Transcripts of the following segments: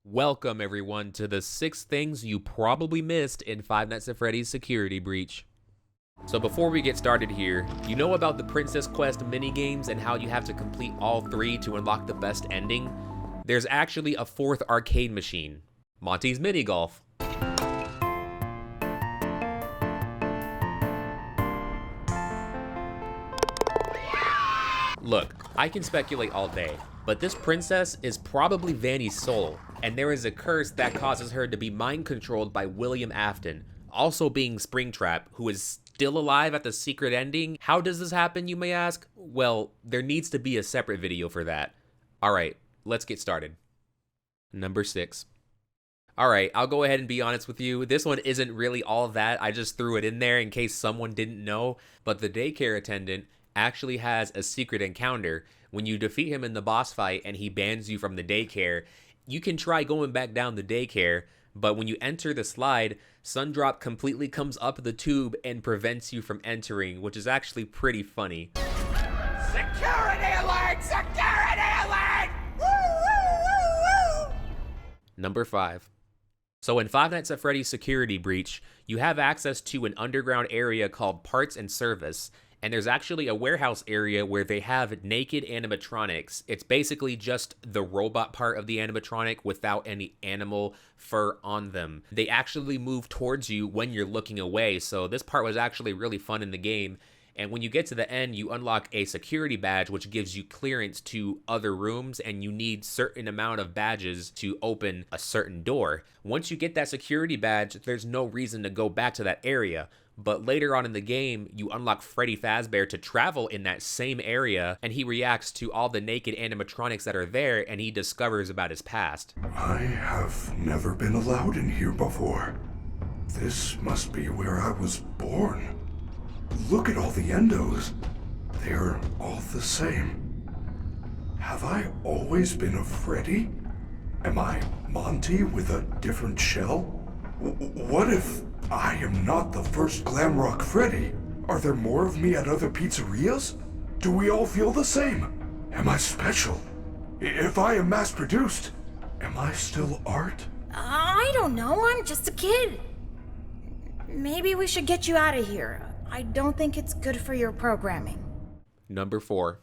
Welcome, everyone, to the 6 things you probably missed in Five Nights at Freddy's Security Breach. So before we get started here, you know about the Princess Quest minigames and how you have to complete all 3 to unlock the best ending? There's actually a 4th arcade machine, Monty's Mini Golf. Look, I can speculate all day, but this princess is probably Vanny's soul, and there is a curse that causes her to be mind-controlled by William Afton, also being Springtrap, who is still alive at the secret ending. How does this happen, you may ask? Well, there needs to be a separate video for that. Alright, let's get started. Number 6. Alright, I'll go ahead and be honest with you. This one isn't really all that. I just threw it in there in case someone didn't know, but the daycare attendant actually has a secret encounter. When you defeat him in the boss fight and he bans you from the daycare, you can try going back down the daycare, but when you enter the slide, Sundrop completely comes up the tube and prevents you from entering, which is actually pretty funny. Security alert! Security alert! Woo, woo, woo, woo! Number 5. So in Five Nights at Freddy's Security Breach, you have access to an underground area called Parts and Service, and there's actually a warehouse area where they have naked animatronics. It's basically just the robot part of the animatronic without any animal fur on them. They actually move towards you when you're looking away, so this part was actually really fun in the game. And when you get to the end, you unlock a security badge, which gives you clearance to other rooms, and you need certain amount of badges to open a certain door. Once you get that security badge, there's no reason to go back to that area. But later on in the game, you unlock Freddy Fazbear to travel in that same area, and he reacts to all the naked animatronics that are there, and he discovers about his past. I have never been allowed in here before. This must be where I was born. Look at all the endos. They're all the same. Have I always been a Freddy? Am I Monty with a different shell? What if I am not the first glam rock Freddy? Are there more of me at other pizzerias? Do we all feel the same? Am I special? If I am mass-produced, am I still art? I don't know, I'm just a kid. Maybe we should get you out of here. I don't think it's good for your programming. Number 4.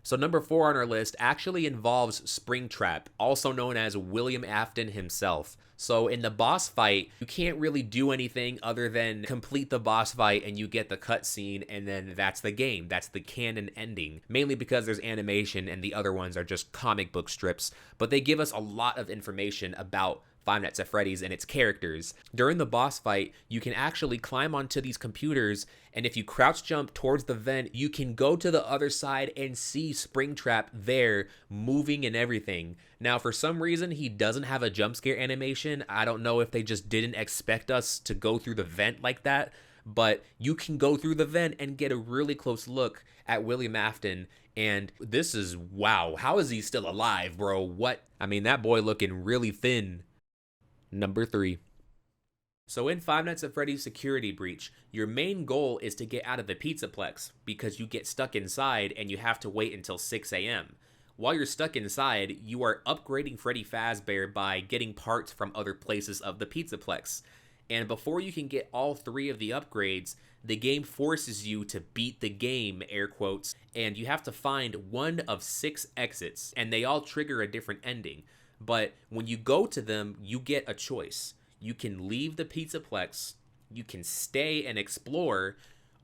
So number 4 on our list actually involves Springtrap, also known as William Afton himself. So in the boss fight, you can't really do anything other than complete the boss fight and you get the cutscene, and then that's the game. That's the canon ending. Mainly because there's animation and the other ones are just comic book strips, but they give us a lot of information about Five Nights at Freddy's and its characters. During the boss fight, you can actually climb onto these computers, and if you crouch jump towards the vent, you can go to the other side and see Springtrap there, moving and everything. Now, for some reason, he doesn't have a jump scare animation. I don't know if they just didn't expect us to go through the vent like that, but you can go through the vent and get a really close look at William Afton, and this is, wow, how is he still alive, bro? What? I mean, that boy looking really thin. Number 3. So in Five Nights at Freddy's Security Breach, your main goal is to get out of the Pizzaplex because you get stuck inside and you have to wait until 6 a.m. While you're stuck inside, you are upgrading Freddy Fazbear by getting parts from other places of the Pizzaplex. And before you can get all 3 of the upgrades, the game forces you to beat the game, air quotes, and you have to find one of 6 exits, and they all trigger a different ending. But when you go to them, you get a choice. You can leave the Pizzaplex, you can stay and explore,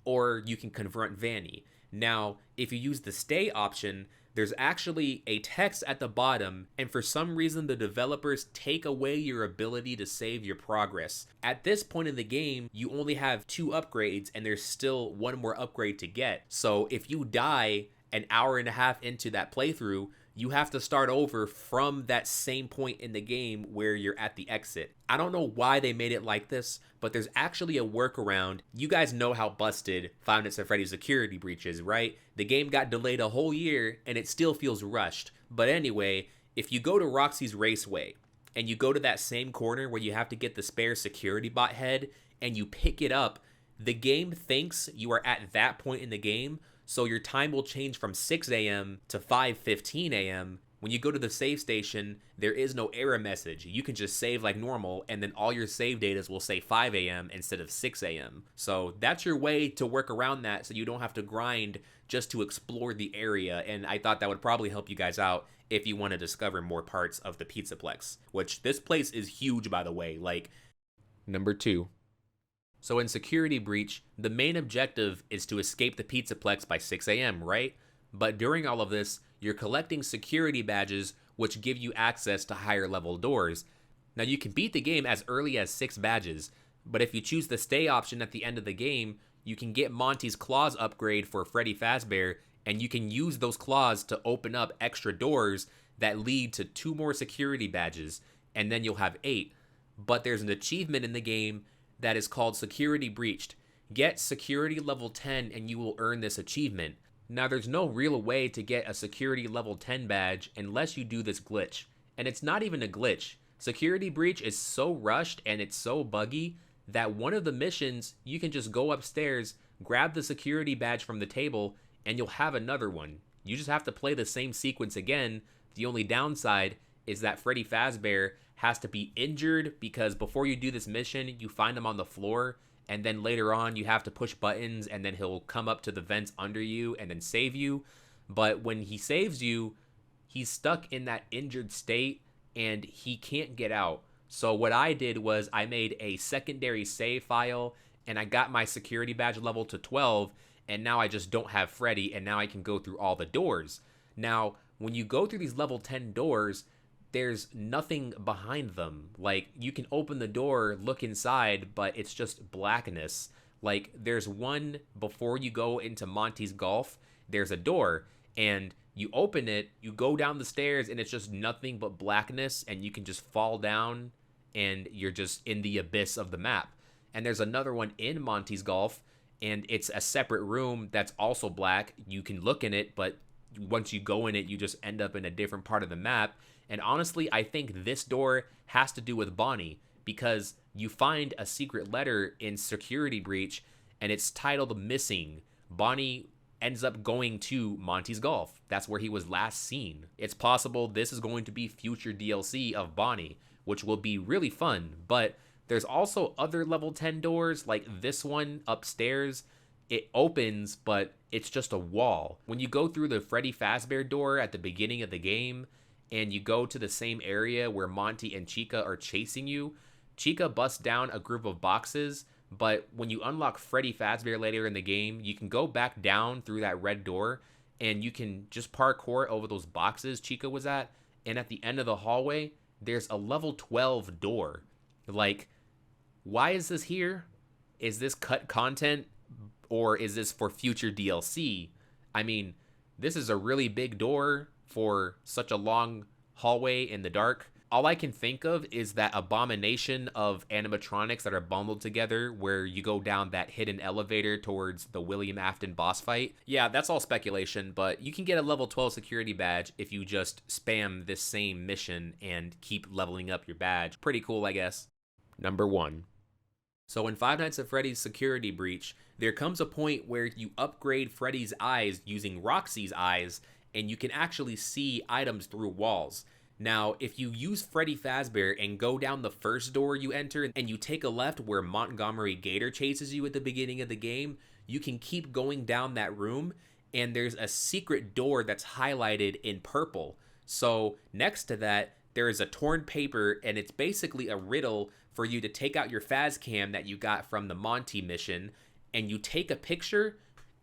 or you can confront VANNY. Now, if you use the stay option, there's actually a text at the bottom, and for some reason the developers take away your ability to save your progress. At this point in the game, you only have 2 upgrades, and there's still 1 more upgrade to get. So if you die an hour and a half into that playthrough, you have to start over from that same point in the game where you're at the exit. I don't know why they made it like this, but there's actually a workaround. You guys know how busted Five Nights at Freddy's Security Breach is, right? The game got delayed a whole year and it still feels rushed. But anyway, if you go to Roxy's Raceway and you go to that same corner where you have to get the spare security bot head and you pick it up, the game thinks you are at that point in the game, so your time will change from 6 a.m. to 5:15 a.m. When you go to the save station, there is no error message. You can just save like normal, and then all your save datas will say 5 a.m. instead of 6 a.m. So that's your way to work around that so you don't have to grind just to explore the area, and I thought that would probably help you guys out if you want to discover more parts of the Pizzaplex, which this place is huge, by the way. Like, number 2. So in Security Breach, the main objective is to escape the Pizzaplex by 6 a.m., right? But during all of this, you're collecting security badges which give you access to higher level doors. Now you can beat the game as early as 6 badges, but if you choose the stay option at the end of the game, you can get Monty's claws upgrade for Freddy Fazbear, and you can use those claws to open up extra doors that lead to 2 more security badges, and then you'll have 8. But there's an achievement in the game that is called Security Breached. Get security level 10 and you will earn this achievement. Now there's no real way to get a security level 10 badge unless you do this glitch. And it's not even a glitch. Security Breach is so rushed and it's so buggy that one of the missions, you can just go upstairs, grab the security badge from the table, and you'll have another one. You just have to play the same sequence again. The only downside is that Freddy Fazbear has to be injured, because before you do this mission, you find him on the floor, and then later on you have to push buttons, and then he'll come up to the vents under you and then save you. But when he saves you, he's stuck in that injured state and he can't get out. So what I did was I made a secondary save file and I got my security badge level to 12, and now I just don't have Freddy, and now I can go through all the doors. Now, when you go through these level 10 doors, there's nothing behind them. Like, you can open the door, look inside, but it's just blackness. Like, there's one before you go into Monty's Golf, there's a door, and you open it, you go down the stairs, and it's just nothing but blackness, and you can just fall down, and you're just in the abyss of the map. And there's another one in Monty's Golf, and it's a separate room that's also black. You can look in it, but once you go in it, you just end up in a different part of the map. And honestly, I think this door has to do with Bonnie, because you find a secret letter in Security Breach, and it's titled Missing. Bonnie ends up going to Monty's Golf. That's where he was last seen. It's possible this is going to be future DLC of Bonnie, which will be really fun. But there's also other level 10 doors, like this one upstairs. It opens, but it's just a wall. When you go through the Freddy Fazbear door at the beginning of the game, and you go to the same area where Monty and Chica are chasing you, Chica busts down a group of boxes, but when you unlock Freddy Fazbear later in the game, you can go back down through that red door, and you can just parkour over those boxes Chica was at, and at the end of the hallway, there's a level 12 door. Like, why is this here? Is this cut content, or is this for future DLC? I mean, this is a really big door for such a long hallway in the dark. All I can think of is that abomination of animatronics that are bundled together where you go down that hidden elevator towards the William Afton boss fight. Yeah, that's all speculation, but you can get a level 12 security badge if you just spam this same mission and keep leveling up your badge. Pretty cool, I guess. Number 1. So in Five Nights at Freddy's Security Breach, there comes a point where you upgrade Freddy's eyes using Roxy's eyes, and you can actually see items through walls. Now, if you use Freddy Fazbear and go down the first door you enter, and you take a left where Montgomery Gator chases you at the beginning of the game, you can keep going down that room, and there's a secret door that's highlighted in purple. So next to that, there is a torn paper, and it's basically a riddle for you to take out your Fazcam that you got from the Monty mission, and you take a picture,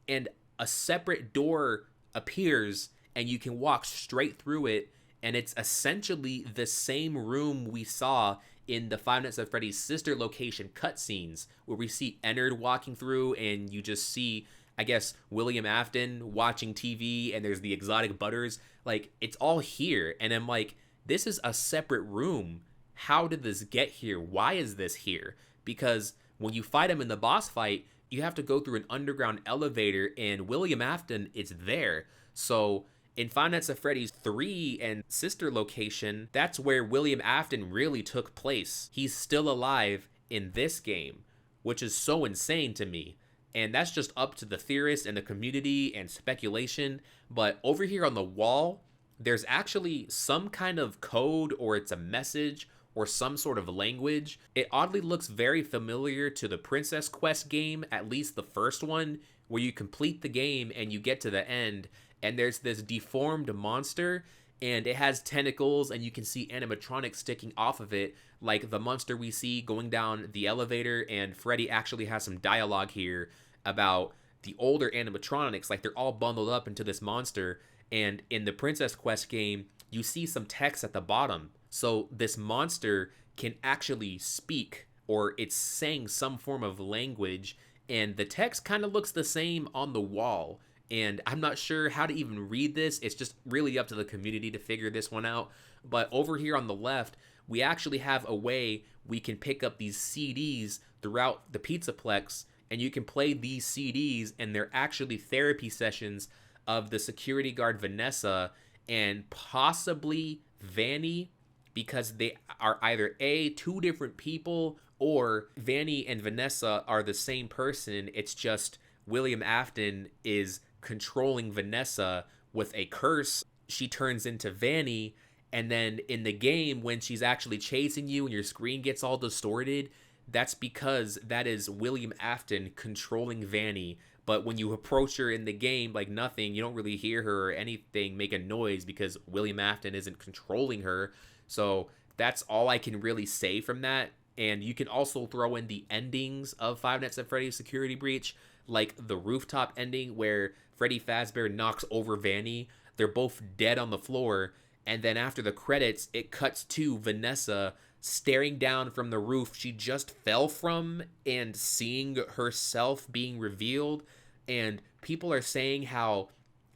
and a separate door appears, and you can walk straight through it, and it's essentially the same room we saw in the Five Nights at Freddy's sister location cutscenes, where we see Ennard walking through, and you just see, I guess, William Afton watching TV, and there's the exotic butters. Like, it's all here, and I'm like, this is a separate room. How did this get here? Why is this here? Because when you fight him in the boss fight, you have to go through an underground elevator, and William Afton is there. So in Five Nights at Freddy's 3 and sister location, that's where William Afton really took place. He's still alive in this game, which is so insane to me. And that's just up to the theorists and the community and speculation. But over here on the wall, there's actually some kind of code, or it's a message or some sort of language. It oddly looks very familiar to the Princess Quest game, at least the first one, where you complete the game and you get to the end and there's this deformed monster and it has tentacles and you can see animatronics sticking off of it, like the monster we see going down the elevator. And Freddy actually has some dialogue here about the older animatronics, like they're all bundled up into this monster. And in the Princess Quest game, you see some text at the bottom. So this monster can actually speak, or it's saying some form of language, and the text kind of looks the same on the wall. And I'm not sure how to even read this. It's just really up to the community to figure this one out. But over here on the left, we actually have a way we can pick up these CDs throughout the Pizzaplex, and you can play these CDs, and they're actually therapy sessions of the security guard Vanessa and possibly VANNY, because they are either two different people, or VANNY and Vanessa are the same person. It's just William Afton is controlling Vanessa with a curse. She turns into VANNY, and then in the game, when she's actually chasing you and your screen gets all distorted, that's because that is William Afton controlling VANNY. But when you approach her in the game, like nothing, you don't really hear her or anything make a noise because William Afton isn't controlling her. So that's all I can really say from that. And you can also throw in the endings of Five Nights at Freddy's Security Breach, like the rooftop ending where Freddy Fazbear knocks over VANNY. They're both dead on the floor. And then after the credits, it cuts to Vanessa staring down from the roof she just fell from and seeing herself being revealed. And people are saying how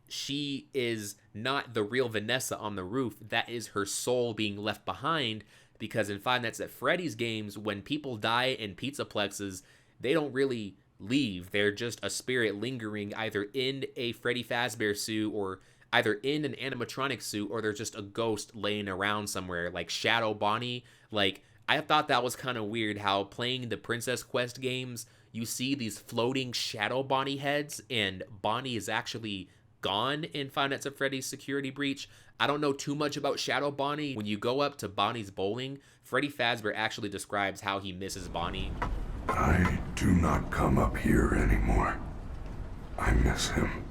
she is not the real Vanessa on the roof. That is her soul being left behind, because in Five Nights at Freddy's games, when people die in Pizzaplexes, they don't really leave. They're just a spirit lingering either in a Freddy Fazbear suit, or either in an animatronic suit, or they're just a ghost laying around somewhere, like Shadow Bonnie. Like, I thought that was kind of weird how playing the Princess Quest games, you see these floating Shadow Bonnie heads, and Bonnie is actually gone in Five Nights at Freddy's Security Breach. I don't know too much about Shadow Bonnie. When you go up to Bonnie's bowling, Freddy Fazbear actually describes how he misses Bonnie. I do not come up here anymore. I miss him.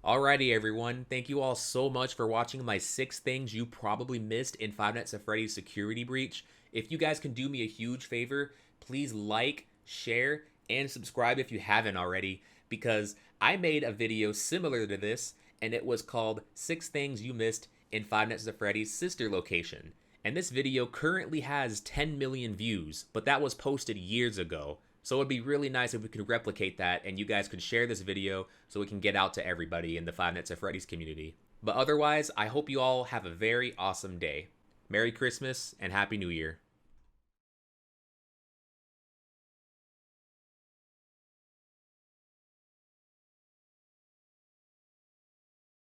Alrighty everyone, thank you all so much for watching my 6 things you probably missed in Five Nights at Freddy's Security Breach. If you guys can do me a huge favor, please like, share, and subscribe if you haven't already, because I made a video similar to this, and it was called 6 Things You Missed in Five Nights at Freddy's Sister Location. And this video currently has 10 million views, but that was posted years ago. So it'd be really nice if we could replicate that and you guys could share this video so we can get out to everybody in the Five Nights at Freddy's community. But otherwise, I hope you all have a very awesome day. Merry Christmas and Happy New Year.